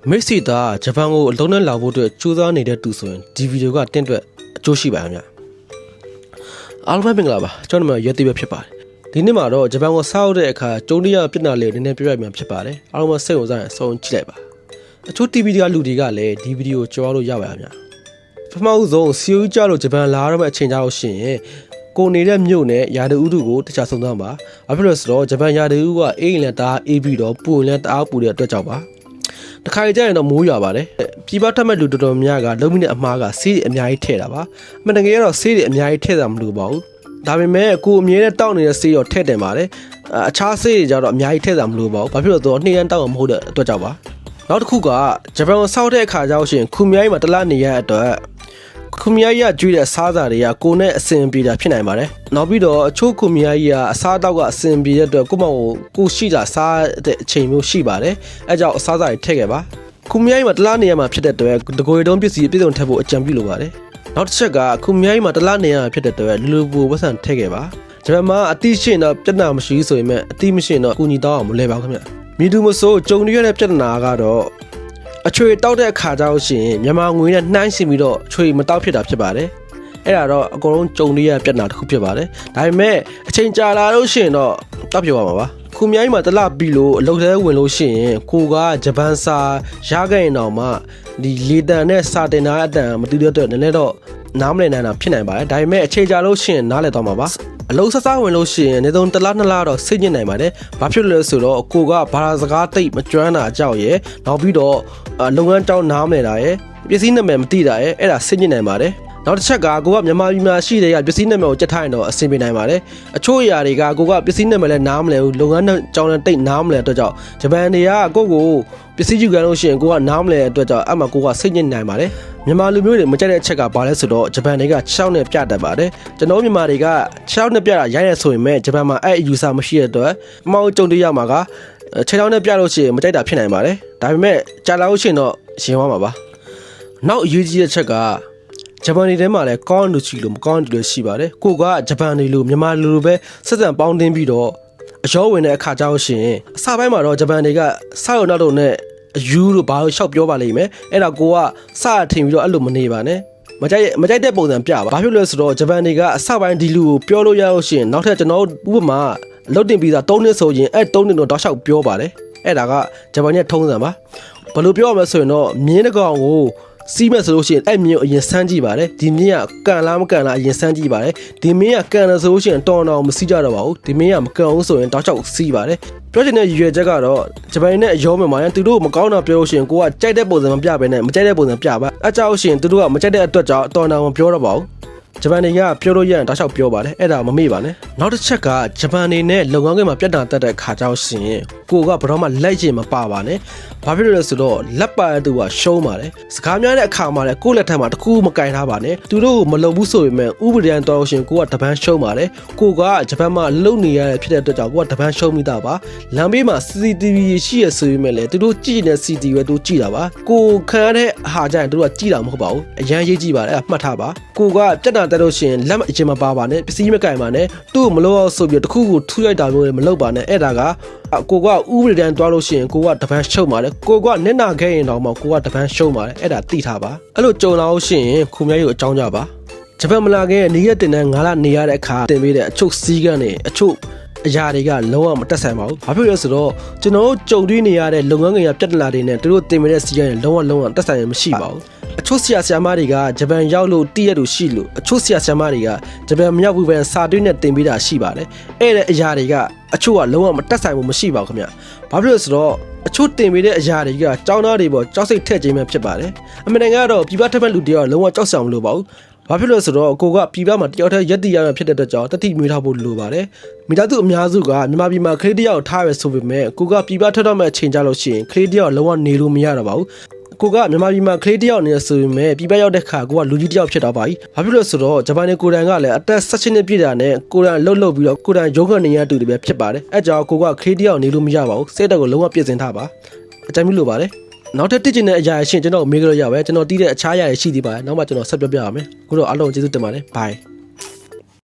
မိတ်ဆွေသားဂျပန်ကိုအလုံးနဲ့လာဖို့အတွက်ကြိုးစားနေတဲ့သူဆိုရင်ဒီဗီဒီယိုကတင့်အတွက်အကျိုးရှိပါရဲ့အားလုံးပဲမင်္ဂလာပါကျွန်တော်ရဲသေးပဲဖြစ်ပါတယ်ဒီနေ့မှာတော့ဂျပန်ကိုစောက်တဲ့အခါကျုံရပြစ်နာလေးနည်းနည်းပြပြမှဖြစ်ပါတယ်အားလုံးပဲစိတ်ဝင်စားရင်ဆုံးကြည့်လိုက်ပါအချို့ TV တွေကလူတွေကလည်းဒီဗီဒီယိုကြောက်လို့ရပါရဲ့ပထမဆုံးစီယိုကြလို့ဂျပန်လာတော့မှအချိန်ကြာလို့ရှိရင်ကိုနေတဲ့မြို့နဲ့ရာသီဥတုကိုတခြားဆုံးသွားပါဘာဖြစ်လို့ဆိုတော့ဂျပန်ရာသီဥတုကအေးရင်လည်းတအားအေးပြီးတော့ပူရင်လည်းတအားပူတဲ့အတွက်ကြောင့်ပါတခါကြရင်တော့မိုးရွာပါတယ်ပြည်ပထက်မဲ့လူတော်တော်များကလုံးမိနဲ့အမားကဆေးတွေအများကြီးထည့်တာပါအမှန်တကယ်တော့ဆေးတွေအများကြီးထည့်တာမလို့ပါဘူးဒါပေမဲ့ကိုအမြဲတမ်းတောက်နေတဲ့ဆေးရောထည့်တယ်ပါတယ်အခြားဆေးတွေကြတော့အများကြီးထည့်တာမလို့ပါဘူးဘာဖြစ်လို့ဆိုတော့နှိမ့်ရန်တောက်မှာမဟုတ်တဲ့အတွက်ကြောင့်ပါနောက်တစ်ခုကဂျပန်ကိုစောက်တဲ့အခါကျတော့ရှင်ခုမြိုင်းမှာတလနေရတဲ့အတွက်ခုမြိုင်းရကျွေးတဲ့စားစာတွေကကိုနဲ့အစင်ပြေတာဖြစ်နိုင်ပါတယ်နောက်ပြီးတော့အချို့ခုမြိုင်းကအစားတောက်ကအစင်ပြေတဲ့အတွက်ကိုမောင်ကိုရှိတာစားတဲ့အချိန်မျိုးရှိပါတယ်အဲကြောင့်အစားစာတွေထည့်ခဲ့ပါခုမြိုင်းမှာတလားနေရမှာဖြစ်တဲ့အတွက်တကိုယ်တုံးပစ္စည်းပြည့်စုံထည့်ဖို့အကြံပြုလိုပါတယ်နောက်တစ်ချက်ကခုမြိုင်းမှာတလားနေရမှာဖြစ်တဲ့အတွက်လူပူဝတ်ဆန်ထည့်ခဲ့ပါဂျပန်မှာအတိရှိရင်တော့ပြဿနာမရှိဆိုရင်မဲ့အတိမရှိရင်တော့ကုညီတောင်းအောင်မလဲပါခင်ဗျမိသူမဆိုးကြုံရတဲ့ပြဿနာကတော့အချွေတောက်တဲ့အခါကျတော့ရှင်မြန်မာငွေနဲ့နှိုင်းရှင်ပြီးတော့ချွေမတောက်ဖြစ်တာဖြစ်ပါတယ်အဲ့ဒါတော့အကုန်လုံးကြုံရတဲ့ပြဿနာတစ်ခုဖြစ်ပါတယ်ဒါပေမဲ့အချိန်ကြာလာလို့ရှင်တော့တောက်ပြသွားမှာပါခုမြိုင်းမှာတလပြီးလို့အလုပ်ထဲဝင်လို့ရှိရင်ကိုကဂျပန်စာရခဲ့ရင်တော့မှဒီလေတန်နဲ့စာတင်တာအတန်မတူတဲ့အတွက်နည်းနည်းတော့နားမလည်နိုင်တာဖြစ်နိုင်ပါတယ်ဒါပေမဲ့အချိန်ကြာလို့ရှိရင်နားလည်သွားမှာပါအလုံးစစားဝင်လို့ရှိရင်နေဆုံးတစ်လားနှစ်လားတော့စိတ်ညစ်နိုင်ပါတယ်ဘာဖြစ်လို့လဲဆိုတော့ကိုကဘာသာစကားတိတ်မကျွမ်းတာအကြောက်ရယ်နောက်ပြီးတော့လုပ်ငန်းတောင်းနားမလည်တာရယ်ပစ္စည်းနာမည်မသိတာရယ်အဲ့ဒါစိတ်ညစ်နိုင်ပါတယ်နောက်တစ်ချက်ကကိုကမြန်မာပြည်မှာရှိတဲ့ပစ္စည်းနာမည်ကိုကြက်ထားရင်တော့အဆင်ပြေနိုင်ပါတယ်အချို့အရာတွေကကိုကပစ္စည်းနာမည်လည်းနားမလဲဘူးလုပ်ငန်းကြောင်းလည်းတိတ်နားမလဲအတွက်ကြောင့်ဂျပန်တွေကကိုပစ္စည်းယူကန်လို့ရှိရင်ကိုကနားမလဲအတွက်ကြောင့်အမှကိုကစိတ်ညစ်နိုင်ပါတယ်မြန်မာလူမျိုးတွေမကြိုက်တဲ့အချက်ကဘာလဲဆိုတော့ဂျပန်တွေက6နဲ့ပြတတ်ပါတယ်ကျွန်တော်မြန်မာတွေက6နဲ့ပြတာရိုက်ရဆိုရင်မဲ့ဂျပန်မှာအဲ့အယူဆမရှိတဲ့အတွက်အမောက်ကြုံတွေ့ရမှာက6နဲ့ပြလို့ရှိရင်မကြိုက်တာဖြစ်နိုင်ပါတယ်ဒါပေမဲ့ကြာလာလို့ရှိရင်တော့ရင်သွားမှာပါနောက်အရေးကြီးတဲ့ချက်ကဂျပန်တွေထဲမှာလည်းကောင်းလူချီလို့မကောင်းတယ်လို့ရှိပါတယ်ကိုကဂျပန်တွေလိုမြန်မာလူလိုပဲဆက်ဆံပေါင်းတင်ပြီးတော့အရောဝင်တဲ့အခါကျတော့ရှင်အစပိုင်းမှာတော့ဂျပန်တွေကစောက်နောက်တော့နဲ့အယူလို့ဘာလို့ရှောက်ပြောပါလိမ့်မယ်အဲ့ဒါကိုကစထင်ပြီးတော့အဲ့လိုမနေပါနဲ့မကြိုက်တဲ့ပုံစံပြပါဘာဖြစ်လို့လဲဆိုတော့ဂျပန်တွေကအစပိုင်းဒီလူကိုပြောလို့ရလို့ရှင်နောက်ထပ်ကျွန်တော်ဥပမာလုတ်တင်ပြီးသား3နှစ်ဆိုရင်အဲ့3နှစ်တော့တောက်လျှောက်ပြောပါတယ်အဲ့ဒါကဂျပန်ရဲ့ထုံးစံပါဘယ်လိုပြောရမလဲဆိုရင်တော့မြင်းတကောင်ကိုစီးမဲ့ဆိုလို့ရှိရင်အဲ့မြင်းကိုအရင်စမ်းကြည့်ပါတယ်ဒီမြင်းကကန်လားမကန်လားအရင်စမ်းကြည့်ပါတယ်ဒီမြင်းကကန်တယ်ဆိုလို့ရှိရင်တော်တော်မစီးကြတော့ပါဘူးဒီမြင်းကမကန်ဘူးဆိုရင်တောက်ချောက်စီးပါတယ်ပြောချင်တဲ့ရည်ရွယ်ချက်ကတော့ဂျပန်နဲ့အရောမြန်မာရင်သူတို့မကောင်းတာပြောလို့ရှိရင်ကိုကကြိုက်တဲ့ပုံစံမပြဘဲနဲ့မကြိုက်တဲ့ပုံစံပြပါအကြောက်ရှင်သူတို့ကမကြိုက်တဲ့အတွက်ကြောင့်တော်တော်မပြောတော့ပါဘူးဂျပန်တွေကပြောလို့ရရင်တောက်လျှောက်ပြောပါတယ်အဲ့ဒါမမေ့ပါနဲ့နောက်တစ်ချက်ကဂျပန်တွေနဲ့လုပ်ငန်းခွင်မှာပြတ်တာတက်တဲ့ခါကြောင့်ရှင်ကိုကဘယ်တော့မှလက်ကျင်မပါပါနဲ့ဘာဖြစ်လို့လဲဆိုတော့လက်ပါတဲ့သူကရှုံးပါတယ်စကားများတဲ့အခါမှာလည်းကိုယ့်လက်ထက်မှာတခုမကင်ထားပါနဲ့သူတို့မလုပ်ဘူးဆိုပေမဲ့ဥပဒေတော်ရှင်ကိုကတပန်းရှုံးပါတယ်ကိုကဂျပန်မှာလုံနေရတဲ့ဖြစ်တဲ့အတွက်ကြောင့်ကိုကတပန်းရှုံးမိတာပါလမ်းဘေးမှာ CCTV ရှိရဆိုပေမဲ့လည်းသူတို့ကြည့်နေတဲ့ CCTV ပဲသူကြည့်တာပါကိုခံရတဲ့ဟာကြရင်သူတို့ကကြည့်တာမဟုတ်ပါဘူးအရန်ရေးကြည့်ပါတယ်မှတ်ထားပါကိုကပြတ်တာတက်လို့ရှင်လက်မအချင်းမပါပါနဲ့ပစ္စည်းမကင်ပါနဲ့သူ့ကိုမလို့အောင်ဆိုပြီးတခုခုထူရိုက်တာမျိုးလည်းမလုပ်ပါနဲ့အဲ့ဒါကကိုကဥပဒေတန်းသွားလို့ရှိရင်ကိုကတပန်းရှုံးပါတယ်ကိုကနစ်နာခဲ့ရင်တော့မှကိုကတပန်းရှုံးပါတယ်အဲ့ဒါသိထားပါအဲ့လိုကြုံလာလို့ရှိရင်ခုမြိုင်းကိုအကြောင်းကြပါဂျပန်မလာခင်နေရက်တင်တဲ့9လနေရတဲ့အခါတင်ပေးတဲ့အချုပ်စီးကန်းတွေအချုပ်အရာတွေကလုံးဝမတက်ဆိုင်ပါဘူးဘာဖြစ်လို့လဲဆိုတော့ကျွန်တော်တို့ကြုံတွေ့နေရတဲ့လုပ်ငန်းငယ်ရပြဿနာတွေနဲ့သူတို့တင်ပေးတဲ့စီးကန်းတွေလုံးဝတက်ဆိုင်မရှိပါဘူးအချို့ဆရာဆရာမတွေကဂျပန်ရောက်လို့တည့်ရလို့ရှိလို့အချို့ဆရာဆရာမတွေကဂျပန်မရောက်ဘူးပဲစာတွင်းနဲ့တင်ပေးတာရှိပါတယ်အဲ့တဲ့အရာတွေကအချို့ကလုံးဝမတက်ဆိုင်ဘူးမရှိပါဘူးခင်ဗျဘာဖြစ်လို့လဲဆိုတော့အချို့တင်ပေးတဲ့အရာတွေကကြောင်းသားတွေပေါ်ကြောက်စိတ်ထက်ခြင်းပဲဖြစ်ပါတယ်အမှန်တကယ်ကတော့ပြည်ပထက်မဲ့လူတွေကလုံးဝကြောက်ဆောင်မလို့ပါဘူးဘာဖြစ်လို့လဲဆိုတော့ကိုကပြည်ပမှာတယောက်တည်းရက်တီရရဖြစ်တဲ့အတွက်ကြောင့်တတိမွေးထားဖို့လိုပါတယ်မိသားစုအများစုကမြန်မာပြည်မှာခလေးတယောက်ထားရဆိုပေမဲ့ကိုကပြည်ပထွက်တော့မဲ့အချိန်ကြလို့ရှိရင်ခလေးတယောက်လုံးဝနေလို့မရတော့ပါဘူးကိုကမြန်မာပြည်မှာကလေးတယောက်နေဆိုပေမဲ့ပြည်ပရောက်တဲ့ခါကိုကလူကြီးတယောက်ဖြစ်တော့ပါပြီ။ဘာဖြစ်လို့ဆိုတော့ဂျပန်နဲ့ကိုရန်ကလည်းအသက်16နှစ်ပြည့်တာနဲ့ကိုရန်လှုပ်ပြီးတော့ကိုရန်ရုံးကနေရတူတွေပဲဖြစ်ပါတယ်။အဲကြောင့်ကိုကကလေးတယောက်နေလို့မရပါဘူး။စိတ်တက်ကိုလုံးဝပြည့်စင်ထားပါ။အကြမ်းမြလို့ပါတယ်။နောက်ထပ်တည်ကျင်တဲ့အရာရှင်ကျွန်တော်မေးကြလို့ရပါပဲ။ကျွန်တော်တီးတဲ့အခြားအရာတွေရှိသေးပါတယ်။နောက်မှကျွန်တော်ဆက်ပြောပြရမယ်။အခုတော့အားလုံးကျေးဇူးတင်ပါတယ်။ Bye